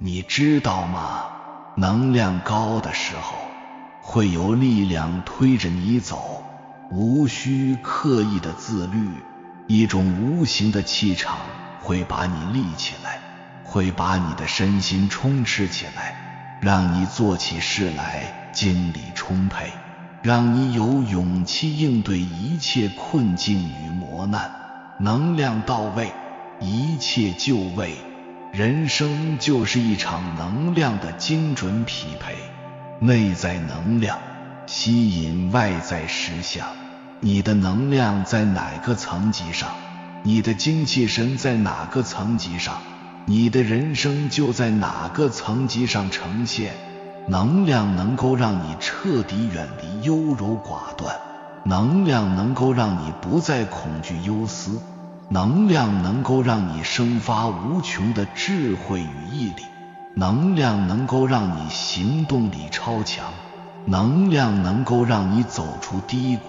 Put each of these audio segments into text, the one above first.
你知道吗？能量高的时候，会有力量推着你走，无需刻意的自律，一种无形的气场会把你立起来，会把你的身心充斥起来，让你做起事来精力充沛，让你有勇气应对一切困境与磨难。能量到位，一切就位。人生就是一场能量的精准匹配，内在能量吸引外在实相。你的能量在哪个层级上，你的精气神在哪个层级上，你的人生就在哪个层级上呈现。能量能够让你彻底远离优柔寡断，能量能够让你不再恐惧忧思，能量能够让你生发无穷的智慧与毅力，能量能够让你行动力超强，能量能够让你走出低谷，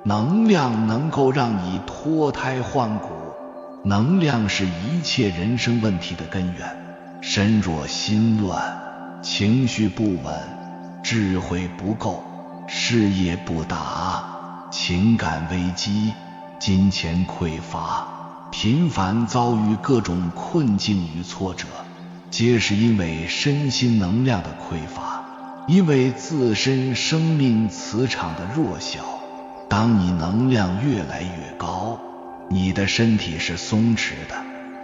能量能够让你脱胎换骨。能量是一切人生问题的根源。身弱心乱，情绪不稳，智慧不够，事业不达，情感危机，金钱匮乏，频繁遭遇各种困境与挫折，皆是因为身心能量的匮乏，因为自身生命磁场的弱小。当你能量越来越高，你的身体是松弛的，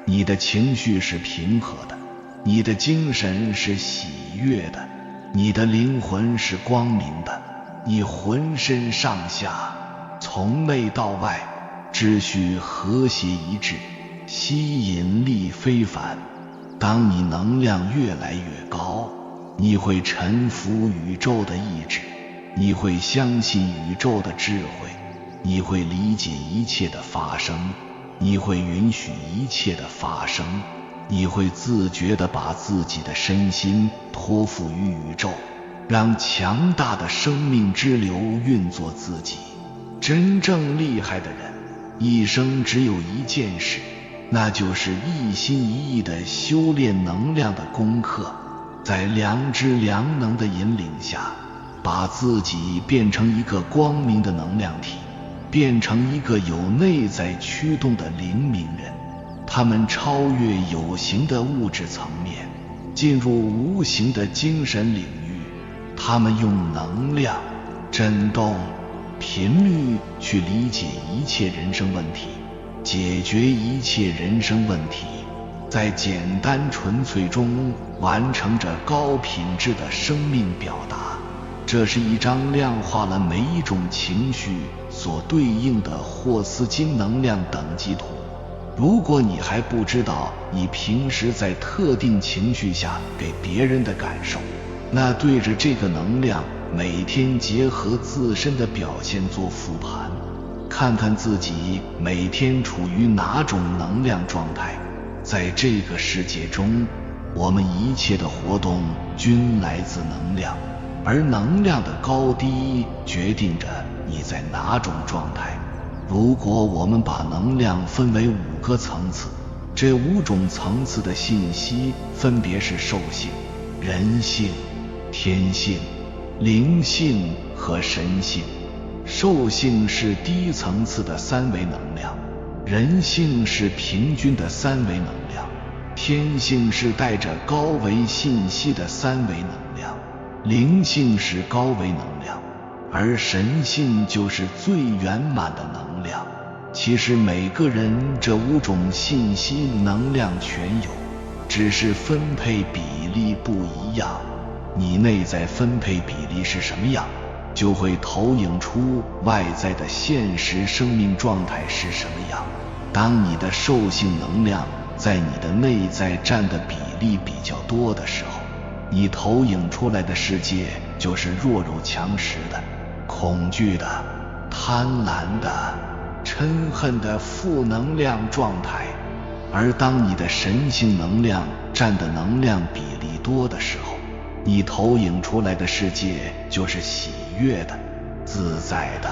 你的情绪是平和的，你的精神是喜悦的，你的灵魂是光明的，你浑身上下从内到外秩序和谐一致，吸引力非凡。当你能量越来越高，你会臣服宇宙的意志，你会相信宇宙的智慧，你会理解一切的发生，你会允许一切的发生，你会自觉地把自己的身心托付于宇宙，让强大的生命之流运作自己。真正厉害的人，一生只有一件事，那就是一心一意地修炼能量的功课，在良知良能的引领下，把自己变成一个光明的能量体，变成一个有内在驱动的灵明人。他们超越有形的物质层面，进入无形的精神领域。他们用能量、振动、频率去理解一切人生问题，解决一切人生问题，在简单纯粹中完成着高品质的生命表达。这是一张量化了每一种情绪所对应的霍斯金能量等级图。如果你还不知道你平时在特定情绪下给别人的感受，那对着这个能量每天结合自身的表现做复盘，看看自己每天处于哪种能量状态。在这个世界中，我们一切的活动均来自能量，而能量的高低决定着你在哪种状态。如果我们把能量分为5个层次，这5种层次的信息分别是兽性、人性、天性、灵性和神性。兽性是低层次的3维能量，人性是平均的3维能量，天性是带着高维信息的3维能量，灵性是高维能量，而神性就是最圆满的能量。其实每个人这5种信息能量全有，只是分配比例不一样。你内在分配比例是什么样，就会投影出外在的现实生命状态是什么样。当你的兽性能量在你的内在占的比例比较多的时候，你投影出来的世界就是弱肉强食的、恐惧的、贪婪的、嗔恨的负能量状态。而当你的神性能量占的能量比例多的时候，你投影出来的世界就是喜悦的、自在的、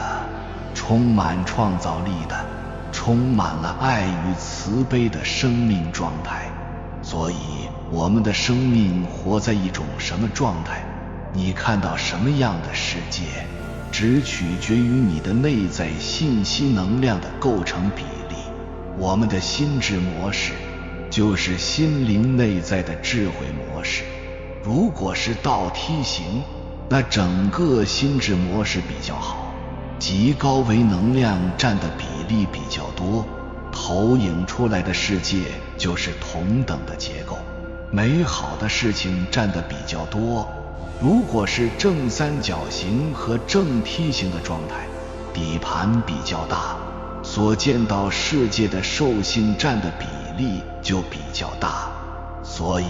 充满创造力的、充满了爱与慈悲的生命状态。所以我们的生命活在一种什么状态，你看到什么样的世界，只取决于你的内在信息能量的构成比例。我们的心智模式就是心灵内在的智慧模式。如果是倒梯形，那整个心智模式比较好，即高维能量占的比例比较多，投影出来的世界就是同等的结构，美好的事情占的比较多。如果是正三角形和正梯形的状态，底盘比较大，所见到世界的兽性占的比例就比较大。所以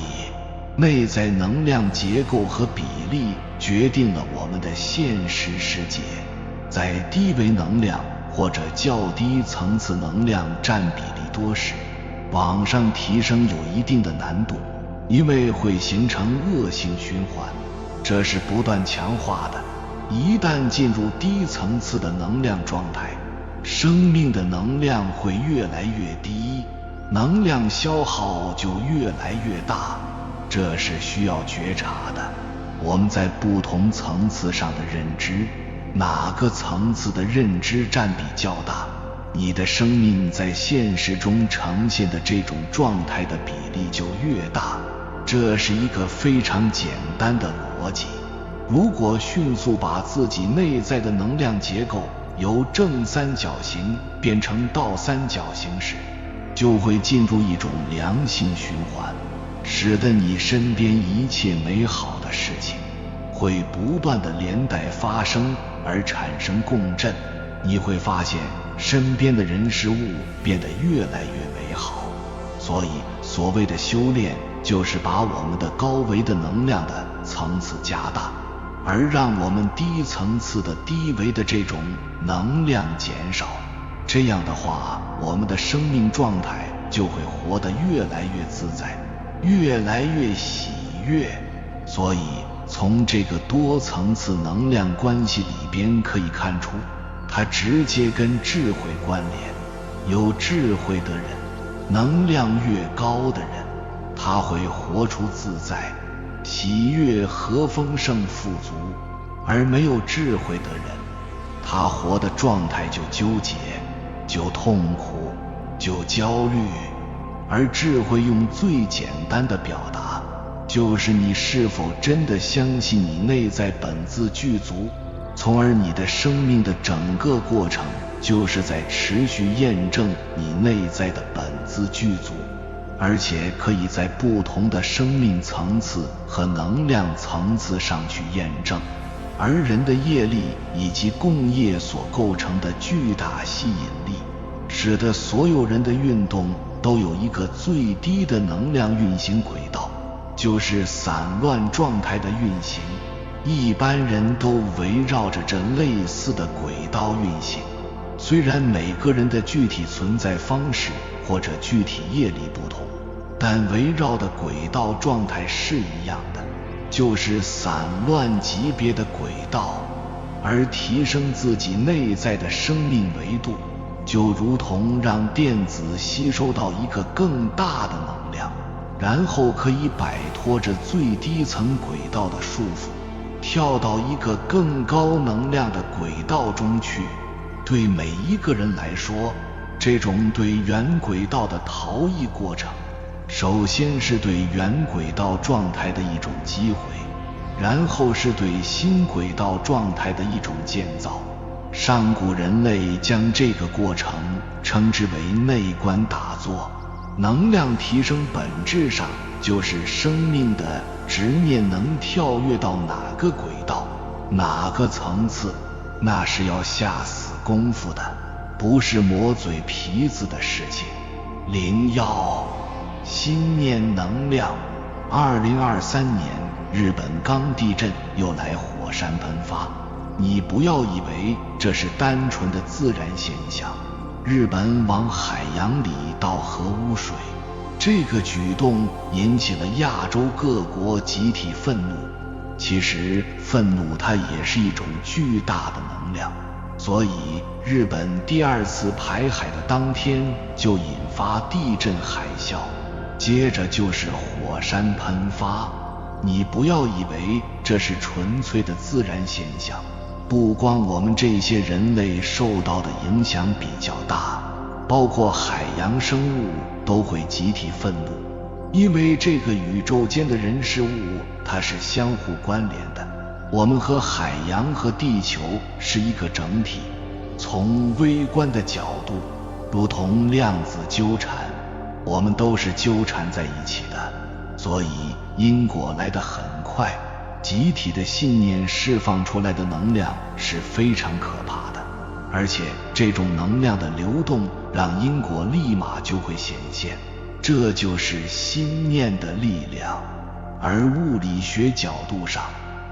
内在能量结构和比例决定了我们的现实世界。在低维能量或者较低层次能量占比例多时，往上提升有一定的难度，因为会形成恶性循环，这是不断强化的。一旦进入低层次的能量状态，生命的能量会越来越低，能量消耗就越来越大，这是需要觉察的。我们在不同层次上的认知，哪个层次的认知占比较大，你的生命在现实中呈现的这种状态的比例就越大。这是一个非常简单的逻辑。如果迅速把自己内在的能量结构由正三角形变成倒三角形时，就会进入一种良性循环，使得你身边一切美好的事情会不断的连带发生而产生共振。你会发现身边的人事物变得越来越美好。所以所谓的修炼，就是把我们的高维的能量的层次加大，而让我们低层次的低维的这种能量减少。这样的话，我们的生命状态就会活得越来越自在，越来越喜悦。所以从这个多层次能量关系里边可以看出，它直接跟智慧关联。有智慧的人，能量越高的人，他会活出自在、喜悦和丰盛富足。而没有智慧的人，他活的状态就纠结，就痛苦，就焦虑。而智慧用最简单的表达，就是你是否真的相信你内在本自具足，从而你的生命的整个过程就是在持续验证你内在的本自具足，而且可以在不同的生命层次和能量层次上去验证。而人的业力以及共业所构成的巨大吸引力，使得所有人的运动都有一个最低的能量运行轨道，就是散乱状态的运行。一般人都围绕着这类似的轨道运行，虽然每个人的具体存在方式或者具体业力不同，但围绕的轨道状态是一样的，就是散乱级别的轨道。而提升自己内在的生命维度，就如同让电子吸收到一个更大的能量，然后可以摆脱这最低层轨道的束缚，跳到一个更高能量的轨道中去。对每一个人来说，这种对原轨道的逃逸过程，首先是对原轨道状态的一种机会，然后是对新轨道状态的一种建造。上古人类将这个过程称之为内观打坐。能量提升本质上就是生命的执念能跳跃到哪个轨道，哪个层次，那是要下死功夫的，不是磨嘴皮子的事情。灵药心念能量。2023年日本刚地震又来火山喷发，你不要以为这是单纯的自然现象。日本往海洋里倒核污水，这个举动引起了亚洲各国集体愤怒。其实愤怒它也是一种巨大的能量，所以日本第二次排海的当天就引发地震海啸。接着就是火山喷发。你不要以为这是纯粹的自然现象，不光我们这些人类受到的影响比较大，包括海洋生物都会集体愤怒，因为这个宇宙间的人事物它是相互关联的，我们和海洋和地球是一个整体，从微观的角度，如同量子纠缠，我们都是纠缠在一起的，所以因果来得很快，集体的信念释放出来的能量是非常可怕的，而且这种能量的流动让因果立马就会显现，这就是心念的力量。而物理学角度上，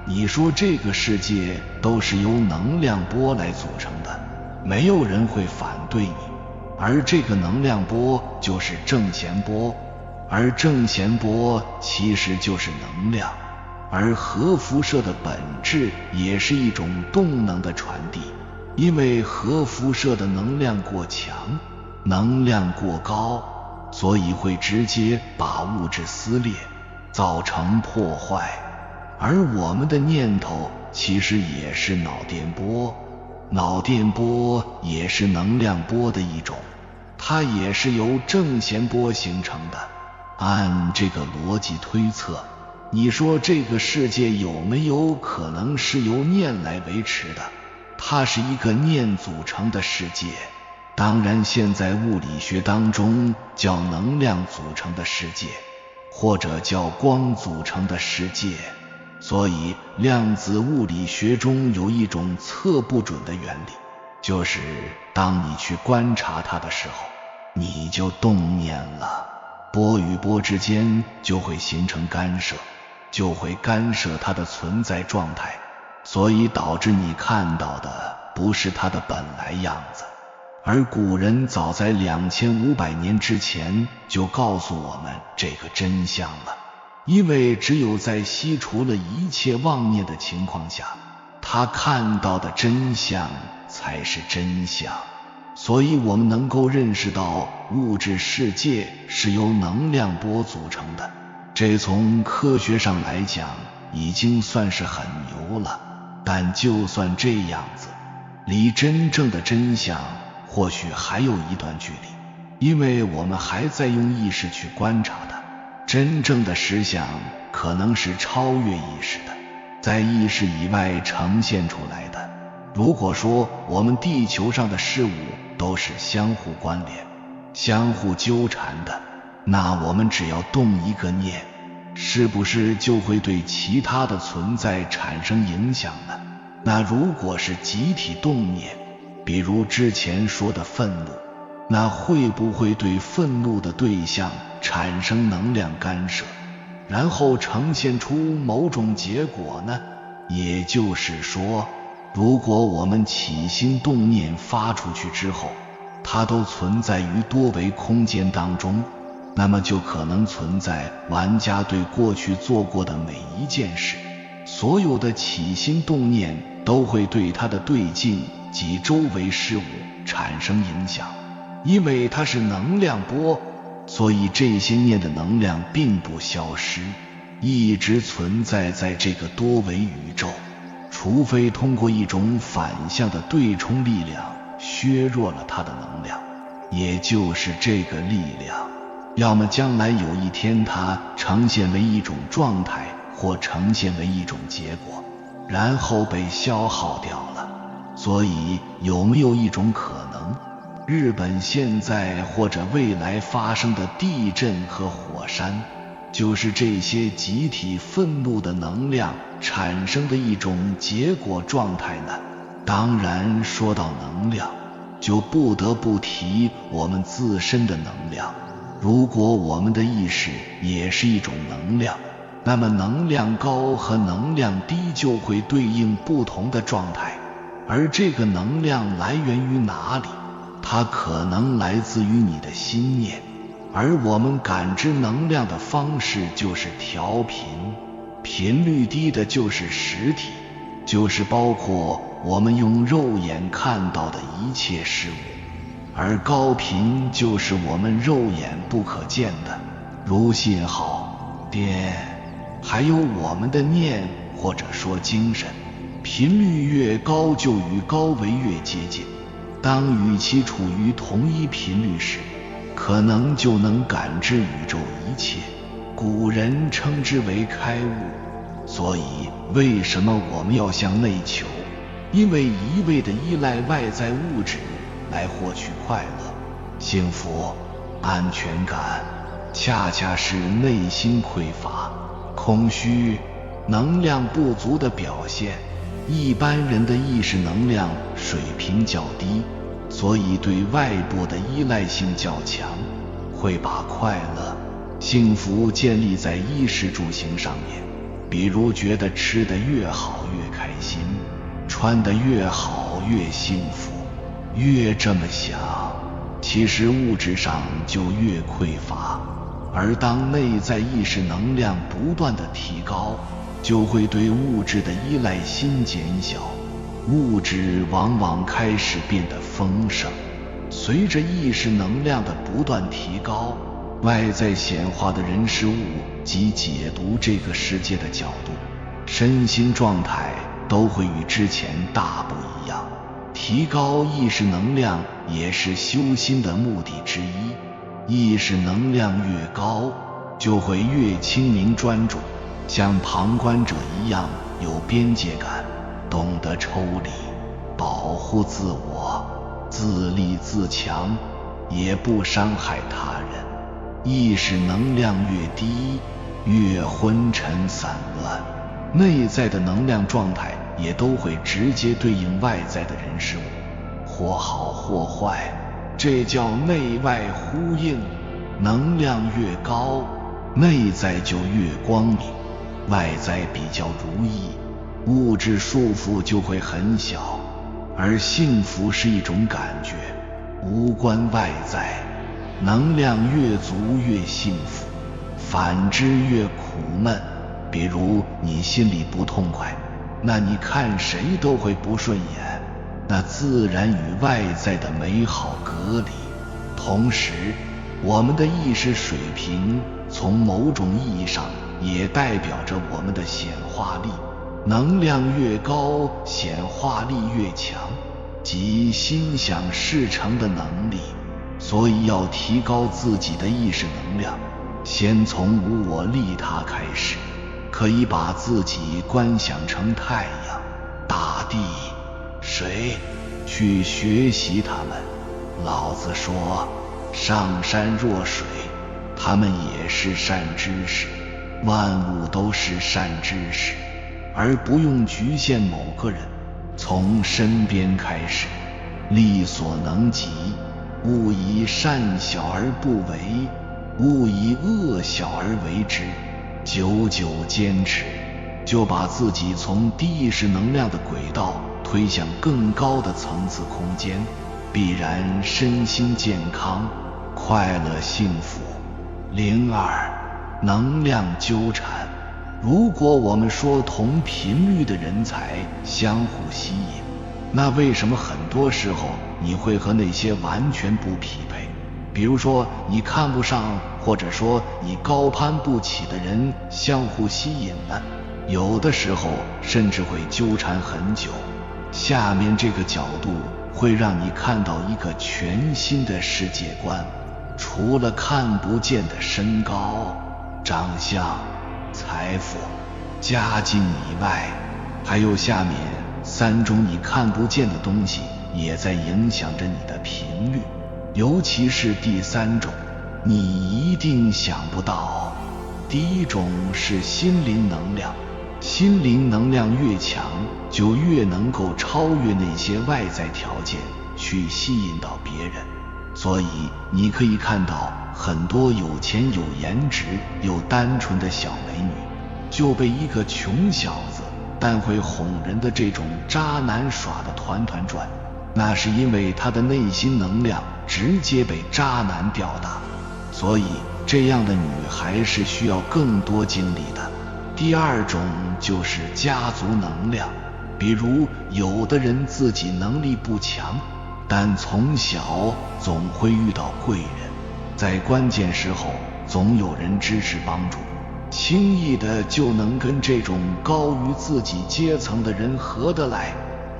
你说这个世界都是由能量波来组成的，没有人会反对你，而这个能量波就是正弦波，而正弦波其实就是能量，而核辐射的本质也是一种动能的传递，因为核辐射的能量过强，能量过高，所以会直接把物质撕裂，造成破坏。而我们的念头其实也是脑电波，脑电波也是能量波的一种，它也是由正弦波形成的。按这个逻辑推测，你说这个世界有没有可能是由念来维持的？它是一个念组成的世界，当然现在物理学当中叫能量组成的世界，或者叫光组成的世界。所以量子物理学中有一种测不准的原理，就是当你去观察它的时候，你就动念了，波与波之间就会形成干涉，就会干涉它的存在状态，所以导致你看到的不是它的本来样子。而古人早在2500年之前就告诉我们这个真相了，因为只有在吸除了一切妄念的情况下，他看到的真相才是真相。所以我们能够认识到物质世界是由能量波组成的，这从科学上来讲已经算是很牛了。但就算这样子，离真正的真相或许还有一段距离，因为我们还在用意识去观察它。真正的实相可能是超越意识的，在意识以外呈现出来的。如果说我们地球上的事物都是相互关联、相互纠缠的，那我们只要动一个念，是不是就会对其他的存在产生影响呢？那如果是集体动念，比如之前说的愤怒，那会不会对愤怒的对象产生能量干涉，然后呈现出某种结果呢？也就是说，如果我们起心动念发出去之后，它都存在于多维空间当中，那么就可能存在玩家对过去做过的每一件事，所有的起心动念都会对它的对境及周围事物产生影响。因为它是能量波，所以这些念的能量并不消失，一直存在在这个多维宇宙，除非通过一种反向的对冲力量削弱了它的能量，也就是这个力量要么将来有一天它呈现为一种状态，或呈现为一种结果，然后被消耗掉了。所以有没有一种可能，日本现在或者未来发生的地震和火山，就是这些集体愤怒的能量产生的一种结果状态呢？当然说到能量，就不得不提我们自身的能量。如果我们的意识也是一种能量，那么能量高和能量低就会对应不同的状态。而这个能量来源于哪里？它可能来自于你的心念，而我们感知能量的方式就是调频，频率低的就是实体，就是包括我们用肉眼看到的一切事物，而高频就是我们肉眼不可见的，如信号、电，还有我们的念或者说精神。频率越高就与高维越接近，当与其处于同一频率时，可能就能感知宇宙一切，古人称之为开悟。所以为什么我们要向内求？因为一味地依赖外在物质来获取快乐、幸福、安全感，恰恰是内心匮乏、空虚、能量不足的表现。一般人的意识能量水平较低，所以对外部的依赖性较强，会把快乐、幸福建立在衣食住行上面。比如觉得吃得越好越开心，穿得越好越幸福，越这么想，其实物质上就越匮乏。而当内在意识能量不断的提高，就会对物质的依赖心减小，物质往往开始变得丰盛。随着意识能量的不断提高，外在显化的人事物及解读这个世界的角度、身心状态都会与之前大不一样。提高意识能量也是修心的目的之一。意识能量越高，就会越清明专注，像旁观者一样有边界感，懂得抽离，保护自我，自立自强，也不伤害他人。意识能量越低，越昏沉散乱，内在的能量状态也都会直接对应外在的人事物，或好或坏，这叫内外呼应。能量越高，内在就越光明，外在比较如意，物质束缚就会很小。而幸福是一种感觉，无关外在。能量越足越幸福，反之越苦闷。比如你心里不痛快，那你看谁都会不顺眼，那自然与外在的美好隔离。同时，我们的意识水平从某种意义上也代表着我们的显化力。能量越高，显化力越强，即心想事成的能力。所以要提高自己的意识能量，先从无我利他开始。可以把自己观想成太阳、大地、水，去学习它们。老子说，上善若水，它们也是善知识，万物都是善知识，而不用局限某个人。从身边开始，力所能及，勿以善小而不为，勿以恶小而为之。久久坚持，就把自己从低意识能量的轨道推向更高的层次空间，必然身心健康、快乐幸福。02能量纠缠。如果我们说同频率的人才相互吸引，那为什么很多时候你会和那些完全不匹配，比如说你看不上或者说你高攀不起的人相互吸引呢？有的时候甚至会纠缠很久。下面这个角度会让你看到一个全新的世界观，除了看不见的身高、长相、财富、家境以外，还有下面3种你看不见的东西也在影响着你的频率。尤其是第3种，你一定想不到。第1种是心灵能量，心灵能量越强，就越能够超越那些外在条件，去吸引到别人。所以你可以看到很多有钱有颜值又单纯的小美女，就被一个穷小子但会哄人的这种渣男耍得团团转，那是因为他的内心能量直接被渣男吊打。所以这样的女孩是需要更多精力的。第2种就是家族能量，比如有的人自己能力不强，但从小总会遇到贵人，在关键时候总总有人支持帮助，轻易的就能跟这种高于自己阶层的人合得来。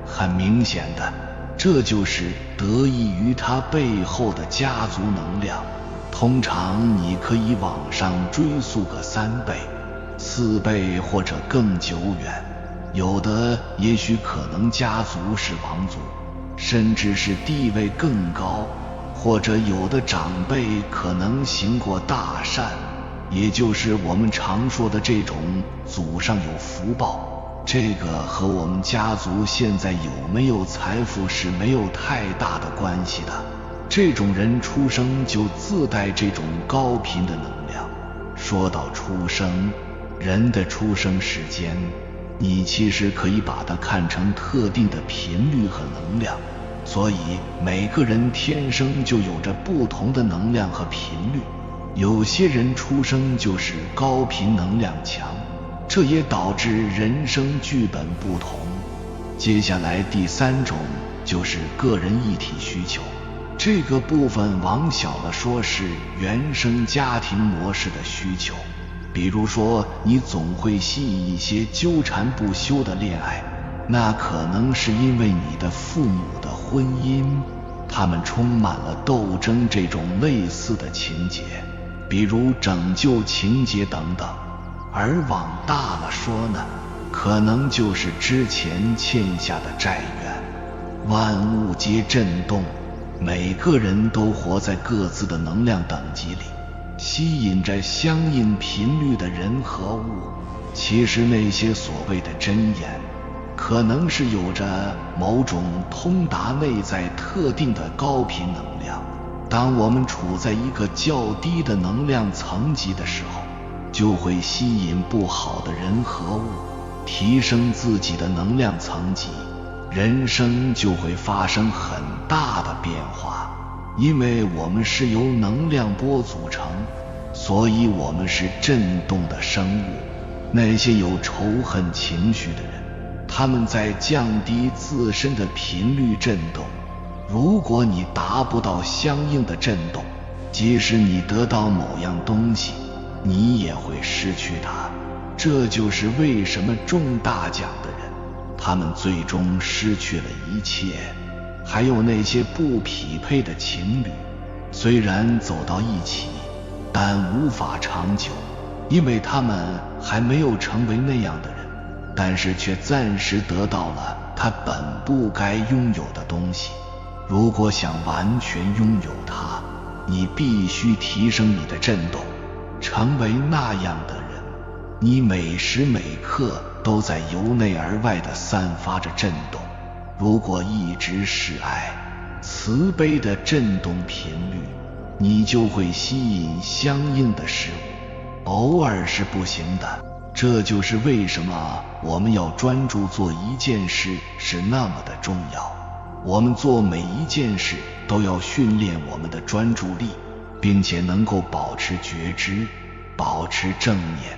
很明显的，这就是得益于他背后的家族能量。通常你可以往上追溯个3倍、4倍或者更久远，有的也许可能家族是王族，甚至是地位更高，或者有的长辈可能行过大善，也就是我们常说的这种祖上有福报。这个和我们家族现在有没有财富是没有太大的关系的。这种人出生就自带这种高频的能量。说到出生，人的出生时间，你其实可以把它看成特定的频率和能量，所以每个人天生就有着不同的能量和频率。有些人出生就是高频能量强，这也导致人生剧本不同。接下来第3种就是个人一体需求，这个部分往小了说是原生家庭模式的需求。比如说你总会吸引一些纠缠不休的恋爱，那可能是因为你的父母的婚姻，他们充满了斗争这种类似的情节，比如拯救情节等等。而往大了说呢，可能就是之前欠下的债缘。万物皆震动，每个人都活在各自的能量等级里，吸引着相应频率的人和物。其实那些所谓的真言，可能是有着某种通达内在特定的高频能量。当我们处在一个较低的能量层级的时候，就会吸引不好的人和物。提升自己的能量层级，人生就会发生很大的变化。因为我们是由能量波组成，所以我们是震动的生物。那些有仇恨情绪的人，他们在降低自身的频率震动。如果你达不到相应的震动，即使你得到某样东西，你也会失去它。这就是为什么中大奖的人，他们最终失去了一切。还有那些不匹配的情侣，虽然走到一起，但无法长久，因为他们还没有成为那样的人，但是却暂时得到了他本不该拥有的东西。如果想完全拥有它，你必须提升你的震动，成为那样的人。你每时每刻都在由内而外地散发着震动。如果一直是爱、慈悲的震动频率，你就会吸引相应的事物。偶尔是不行的，这就是为什么我们要专注做一件事是那么的重要。我们做每一件事都要训练我们的专注力，并且能够保持觉知，保持正念，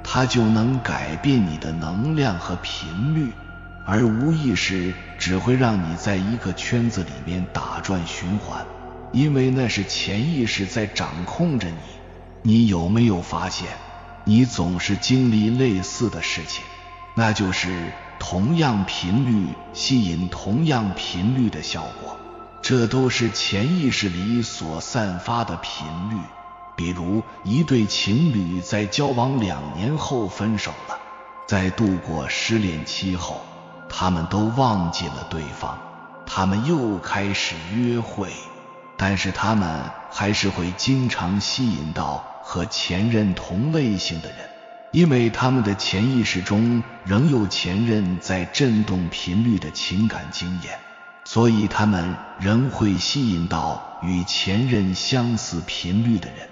它就能改变你的能量和频率。而无意识只会让你在一个圈子里面打转循环，因为那是潜意识在掌控着你。你有没有发现，你总是经历类似的事情，那就是同样频率吸引同样频率的效果。这都是潜意识里所散发的频率。比如一对情侣在交往2年后分手了，在度过失恋期后，他们都忘记了对方，他们又开始约会，但是他们还是会经常吸引到和前任同类型的人，因为他们的潜意识中仍有前任在震动频率的情感经验，所以他们仍会吸引到与前任相似频率的人。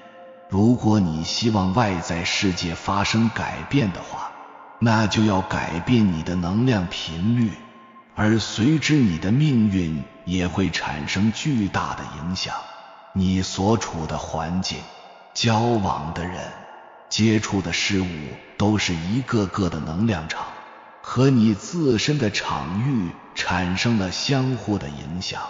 如果你希望外在世界发生改变的话，那就要改变你的能量频率，而随之你的命运也会产生巨大的影响。你所处的环境、交往的人、接触的事物都是一个个的能量场，和你自身的场域产生了相互的影响。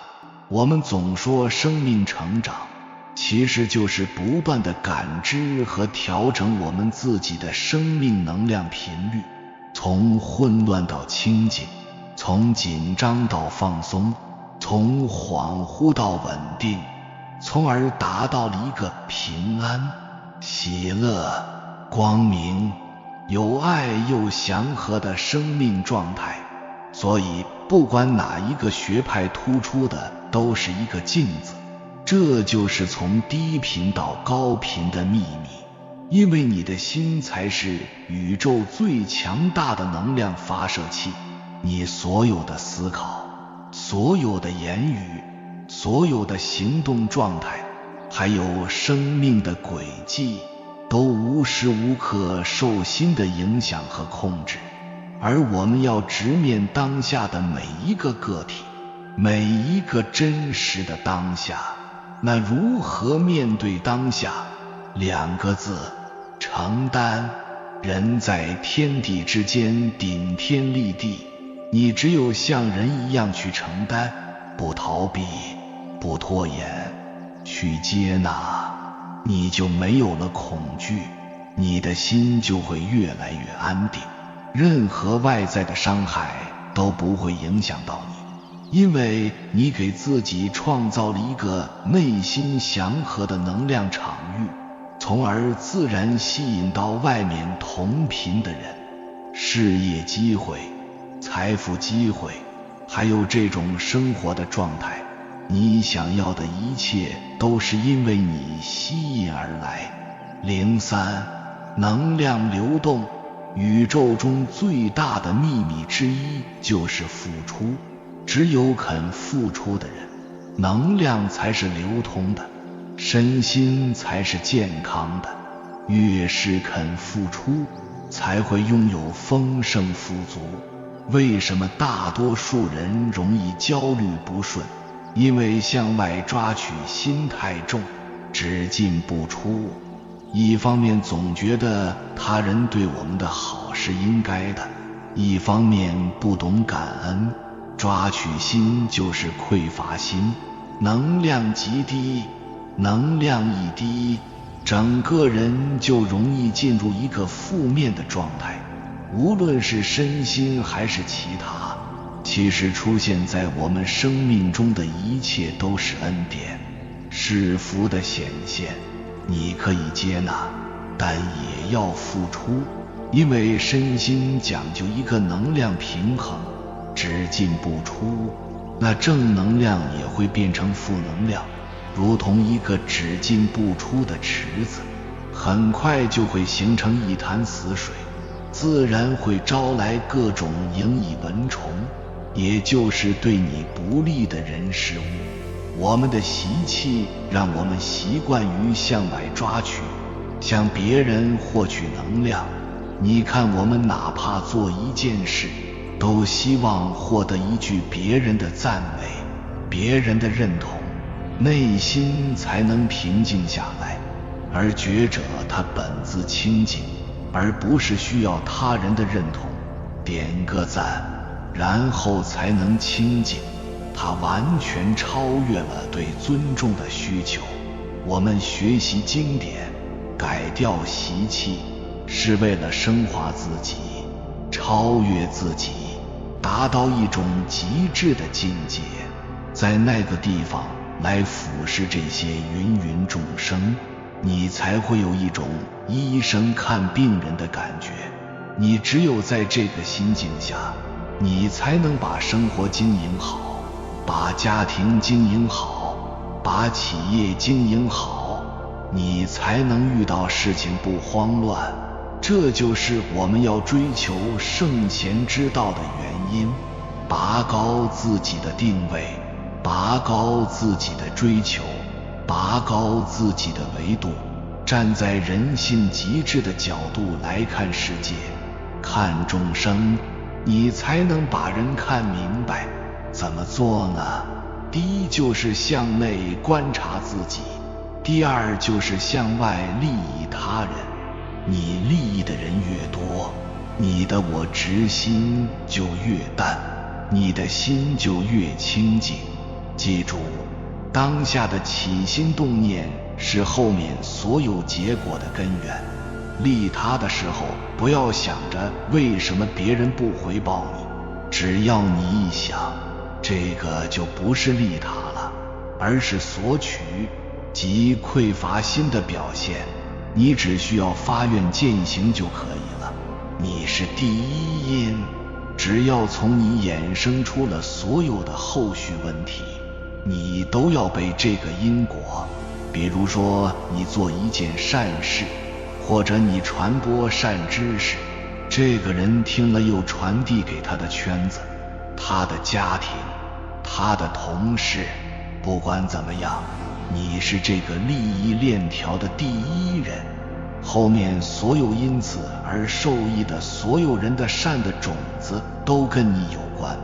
我们总说生命成长，其实就是不断的感知和调整我们自己的生命能量频率，从混乱到清静，从紧张到放松，从恍惚到稳定，从而达到了一个平安、喜乐、光明、有爱又祥和的生命状态。所以不管哪一个学派突出的都是一个镜子，这就是从低频到高频的秘密。因为你的心才是宇宙最强大的能量发射器，你所有的思考，所有的言语，所有的行动状态，还有生命的轨迹，都无时无刻受心的影响和控制。而我们要直面当下的每一个个体，每一个真实的当下。那如何面对当下？2个字，承担。人在天地之间顶天立地，你只有像人一样去承担，不逃避，不拖延，去接纳，你就没有了恐惧，你的心就会越来越安定，任何外在的伤害都不会影响到你，因为你给自己创造了一个内心祥和的能量场域，从而自然吸引到外面同频的人。事业机会、财富机会，还有这种生活的状态，你想要的一切都是因为你吸引而来。03，能量流动。宇宙中最大的秘密之一就是付出，只有肯付出的人，能量才是流通的，身心才是健康的。越是肯付出，才会拥有丰盛富足。为什么大多数人容易焦虑不顺？因为向外抓取心太重，只进不出。一方面总觉得他人对我们的好是应该的，一方面不懂感恩，抓取心就是匮乏心，能量极低，能量一低，整个人就容易进入一个负面的状态，无论是身心还是其他。其实出现在我们生命中的一切都是恩典，是福的显现。你可以接纳，但也要付出，因为身心讲究一个能量平衡，只进不出，那正能量也会变成负能量，如同一个只进不出的池子，很快就会形成一潭死水，自然会招来各种蝇蚁蚊虫，也就是对你不利的人事物。我们的习气让我们习惯于向外抓取，向别人获取能量。你看，我们哪怕做一件事，都希望获得一句别人的赞美，别人的认同，内心才能平静下来。而觉者他本自清净，而不是需要他人的认同，点个赞，然后才能清净。它完全超越了对尊重的需求。我们学习经典，改掉习气，是为了升华自己，超越自己，达到一种极致的境界，在那个地方来俯视这些芸芸众生，你才会有一种医生看病人的感觉。你只有在这个心境下，你才能把生活经营好，把家庭经营好，把企业经营好，你才能遇到事情不慌乱。这就是我们要追求圣贤之道的原因。拔高自己的定位，拔高自己的追求，拔高自己的维度，站在人性极致的角度来看世界，看众生，你才能把人看明白。怎么做呢？第一就是向内观察自己，第二就是向外利益他人。你利益的人越多，你的我执心就越淡，你的心就越清净。记住，当下的起心动念是后面所有结果的根源。利他的时候，不要想着为什么别人不回报你，只要你一想，这个就不是利他了，而是索取，即匮乏心的表现。你只需要发愿践行就可以了。你是第一因，只要从你衍生出了所有的后续问题，你都要被这个因果。比如说你做一件善事，或者你传播善知识，这个人听了又传递给他的圈子、他的家庭、他的同事。不管怎么样，你是这个利益链条的第一人，后面所有因此而受益的所有人的善的种子都跟你有关，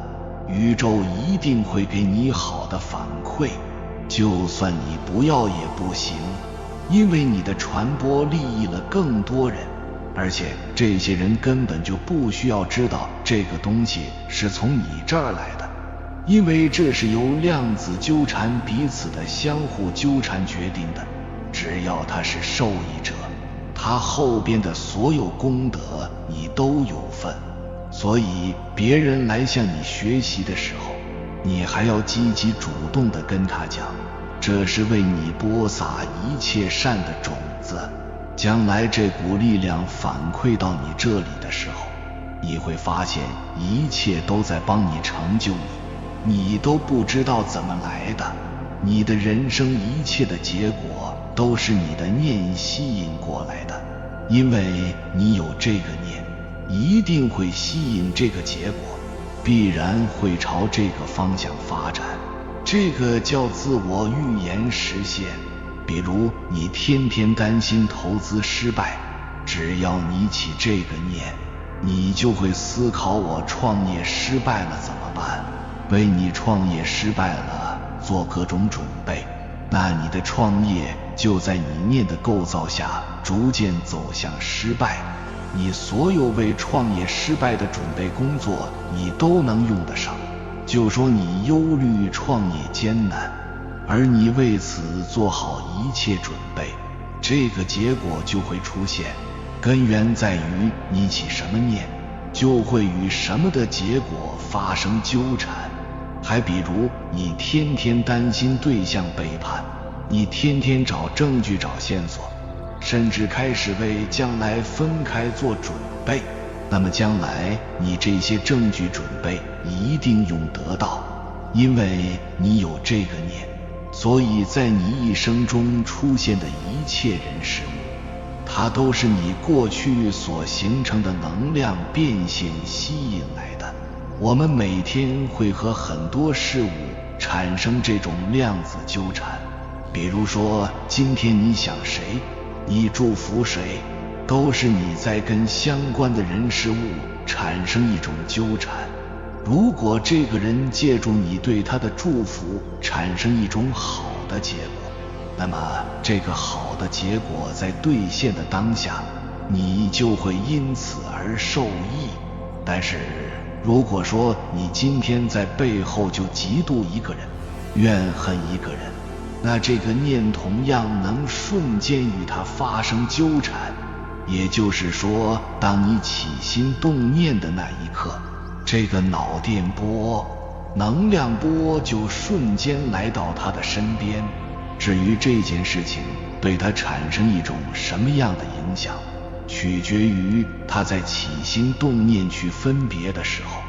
宇宙一定会给你好的反馈，就算你不要也不行，因为你的传播利益了更多人，而且这些人根本就不需要知道这个东西是从你这儿来的，因为这是由量子纠缠彼此的相互纠缠决定的。只要他是受益者，他后边的所有功德你都有份。所以别人来向你学习的时候，你还要积极主动地跟他讲，这是为你播撒一切善的种子。将来这股力量反馈到你这里的时候，你会发现一切都在帮你成就你都不知道怎么来的。你的人生一切的结果都是你的念吸引过来的，因为你有这个念，一定会吸引这个结果，必然会朝这个方向发展。这个叫自我预言实现。比如你天天担心投资失败，只要你起这个念，你就会思考我创业失败了怎么办，为你创业失败了做各种准备。那你的创业就在你念的构造下逐渐走向失败，你所有为创业失败的准备工作你都能用得上。就说你忧虑创业艰难，而你为此做好一切准备，这个结果就会出现。根源在于你起什么念，就会与什么的结果发生纠缠。还比如你天天担心对象背叛，你天天找证据找线索，甚至开始为将来分开做准备，那么将来你这些证据准备一定用得到，因为你有这个念。所以在你一生中出现的一切人事物，它都是你过去所形成的能量变现吸引来的。我们每天会和很多事物产生这种量子纠缠，比如说今天你想谁，你祝福谁，都是你在跟相关的人事物产生一种纠缠。如果这个人借助你对他的祝福产生一种好的结果，那么这个好的结果在兑现的当下，你就会因此而受益。但是如果说你今天在背后就嫉妒一个人，怨恨一个人，那这个念同样能瞬间与他发生纠缠。也就是说，当你起心动念的那一刻，这个脑电波、能量波就瞬间来到他的身边。至于这件事情对他产生一种什么样的影响，取决于他在起心动念去分别的时候，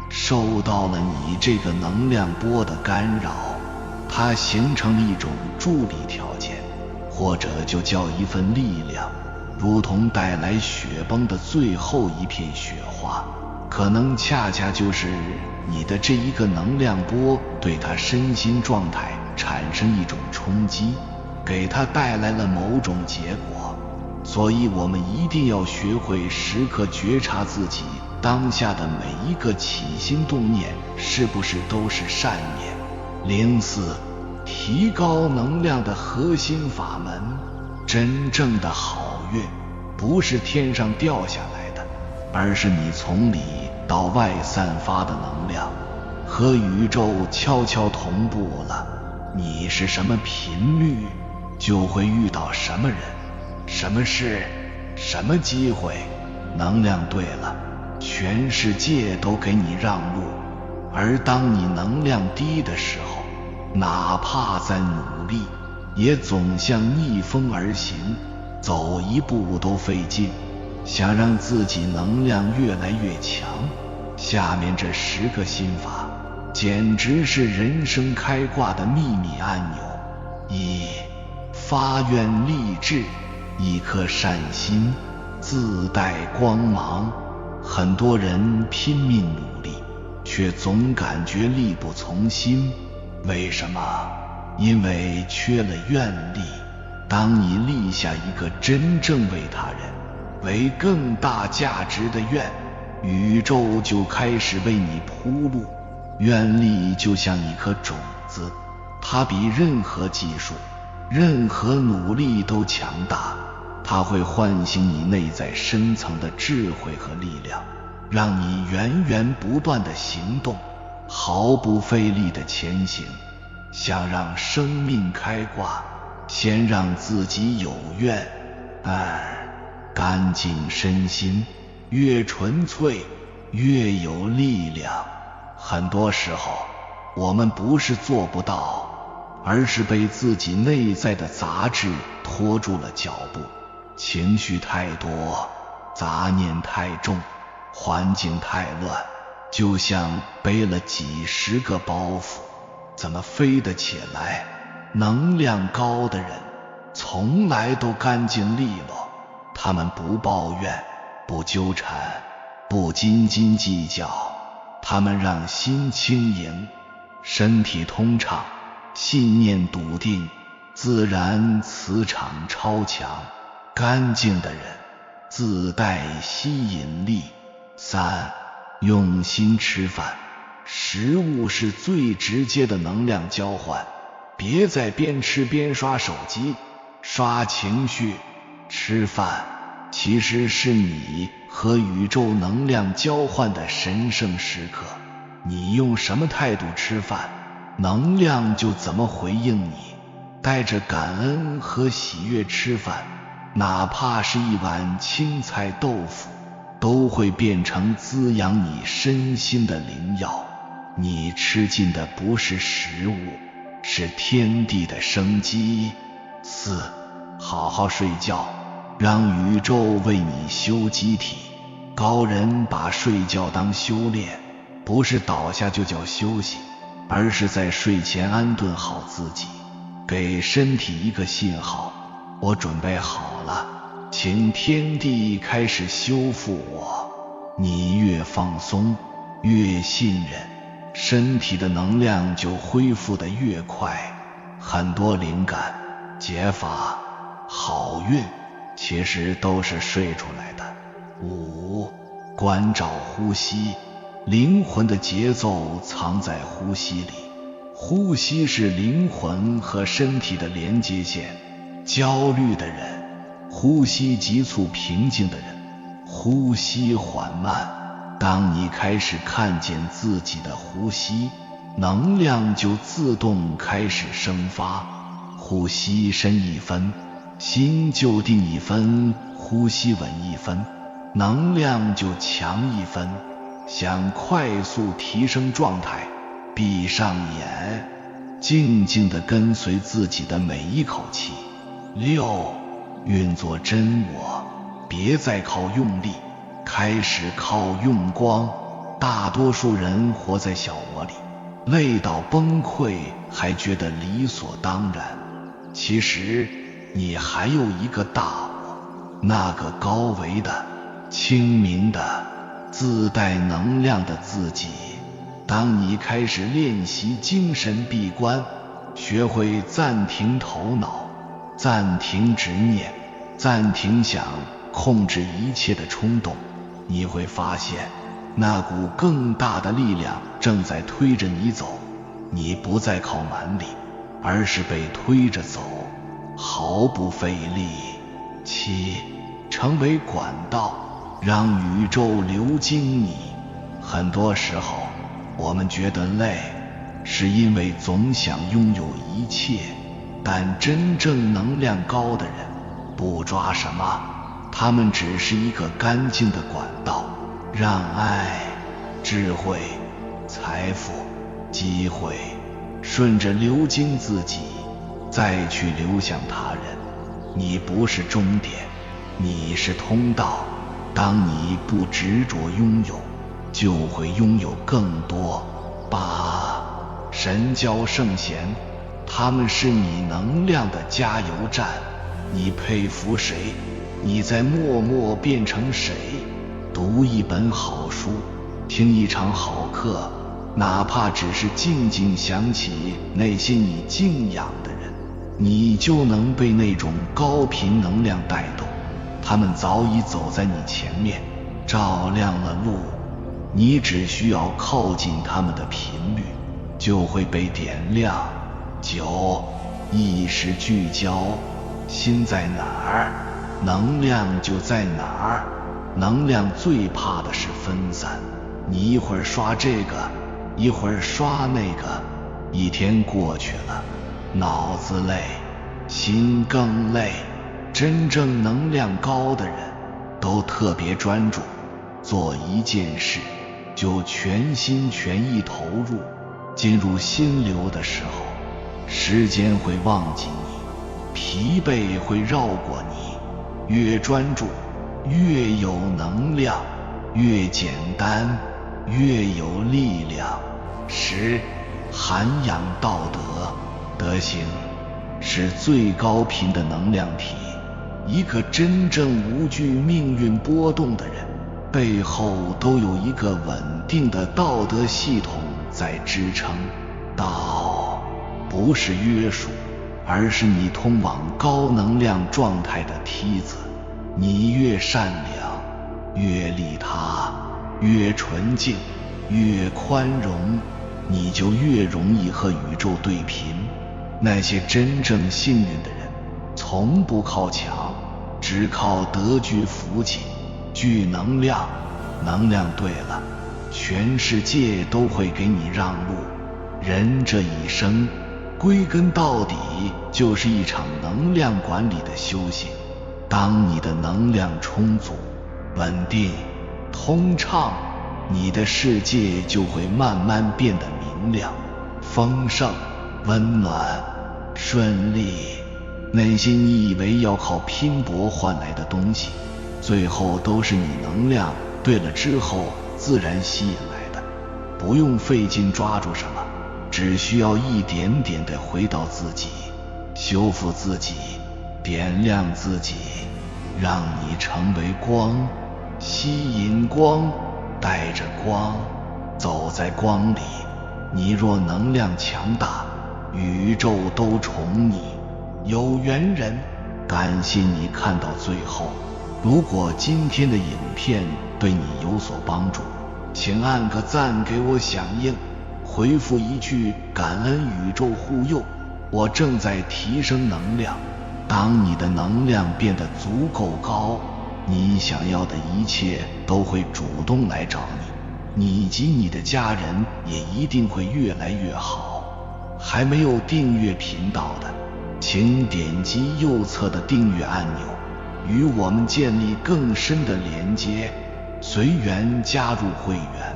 受到了你这个能量波的干扰，它形成了一种助力条件，或者就叫一份力量，如同带来雪崩的最后一片雪花，可能恰恰就是你的这一个能量波对他身心状态产生一种冲击，给他带来了某种结果。所以我们一定要学会时刻觉察自己当下的每一个起心动念是不是都是善念。04提高能量的核心法门，真正的好运不是天上掉下来的，而是你从里到外散发的能量，和宇宙悄悄同步了。你是什么频率，就会遇到什么人、什么事、什么机会。能量对了，全世界都给你让路，而当你能量低的时候，哪怕再努力，也总像逆风而行，走一步都费劲。想让自己能量越来越强，下面这10个心法简直是人生开挂的秘密按钮。1. 发愿立志，一颗善心自带光芒。很多人拼命努力，却总感觉力不从心。为什么？因为缺了愿力。当你立下一个真正为他人、为更大价值的愿，宇宙就开始为你铺路。愿力就像一颗种子，它比任何技术、任何努力都强大。它会唤醒你内在深层的智慧和力量，让你源源不断的行动，毫不费力的前行。想让生命开挂，先让自己有愿。2. 干净身心，越纯粹越有力量。很多时候我们不是做不到，而是被自己内在的杂质拖住了脚步。情绪太多，杂念太重，环境太乱，就像背了几10个包袱，怎么飞得起来？能量高的人从来都干净利落，他们不抱怨，不纠缠，不斤斤计较，他们让心轻盈，身体通畅，信念笃定，自然磁场超强。干净的人自带吸引力。3. 用心吃饭，食物是最直接的能量交换。别再边吃边刷手机、刷情绪。吃饭其实是你和宇宙能量交换的神圣时刻。你用什么态度吃饭，能量就怎么回应你。带着感恩和喜悦吃饭，哪怕是一碗青菜豆腐，都会变成滋养你身心的灵药。你吃进的不是食物，是天地的生机。4. 好好睡觉，让宇宙为你修机体。高人把睡觉当修炼，不是倒下就叫休息，而是在睡前安顿好自己，给身体一个信号，我准备好了，请天地开始修复我。你越放松，越信任，身体的能量就恢复得越快。很多灵感、解法、好运其实都是睡出来的。5. 关照呼吸，灵魂的节奏藏在呼吸里。呼吸是灵魂和身体的连接线。焦虑的人呼吸急促，平静的人呼吸缓慢。当你开始看见自己的呼吸，能量就自动开始生发。呼吸深1分，心就定1分；呼吸稳1分，能量就强1分。想快速提升状态，闭上眼，静静地跟随自己的每一口气。6. 运作真我，别再靠用力，开始靠用光。大多数人活在小我里，累到崩溃，还觉得理所当然。其实你还有一个大我，那个高维的、清明的、自带能量的自己。当你开始练习精神闭关，学会暂停头脑，暂停执念，暂停想控制一切的冲动，你会发现那股更大的力量正在推着你走。你不再靠蛮力，而是被推着走，毫不费力。7. 成为管道，让宇宙流经你。很多时候我们觉得累，是因为总想拥有一切，但真正能量高的人不抓什么，他们只是一个干净的管道，让爱、智慧、财富、机会顺着流经自己，再去流向他人。你不是终点，你是通道。当你不执着拥有，就会拥有更多。神交圣贤，他们是你能量的加油站。你佩服谁，你在默默变成谁。读一本好书，听一场好课，哪怕只是静静想起那些你敬仰的人，你就能被那种高频能量带动。他们早已走在你前面，照亮了路，你只需要靠近他们的频率，就会被点亮。意识聚焦，心在哪儿，能量就在哪儿。能量最怕的是分散，你一会儿刷这个，一会儿刷那个，一天过去了，脑子累，心更累。真正能量高的人都特别专注，做一件事就全心全意投入。进入心流的时候，时间会忘记你，疲惫会绕过你。越专注越有能量，越简单越有力量。涵养道德，德行是最高频的能量体。一个真正无惧命运波动的人，背后都有一个稳定的道德系统在支撑。道不是约束，而是你通往高能量状态的梯子。你越善良，越利他，越纯净，越宽容，你就越容易和宇宙对频。那些真正幸运的人，从不靠强，只靠德聚福气。聚能量，能量对了，全世界都会给你让路。人这一生归根到底就是一场能量管理的修行。当你的能量充足、稳定、通畅，你的世界就会慢慢变得明亮、丰盛、温暖、顺利。那些你以为要靠拼搏换来的东西，最后都是你能量对了之后自然吸引来的。不用费劲抓住什么，只需要一点点地回到自己，修复自己，点亮自己，让你成为光，吸引光，带着光，走在光里。你若能量强大，宇宙都宠你。有缘人，感谢你看到最后。如果今天的影片对你有所帮助，请按个赞给我响应，回复一句感恩宇宙护佑。我正在提升能量。当你的能量变得足够高，你想要的一切都会主动来找你，你及你的家人也一定会越来越好。还没有订阅频道的，请点击右侧的订阅按钮，与我们建立更深的连接。随缘加入会员，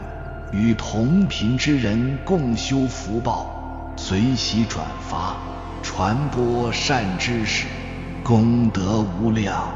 与同频之人共修福报，随喜转发，传播善知识，功德无量。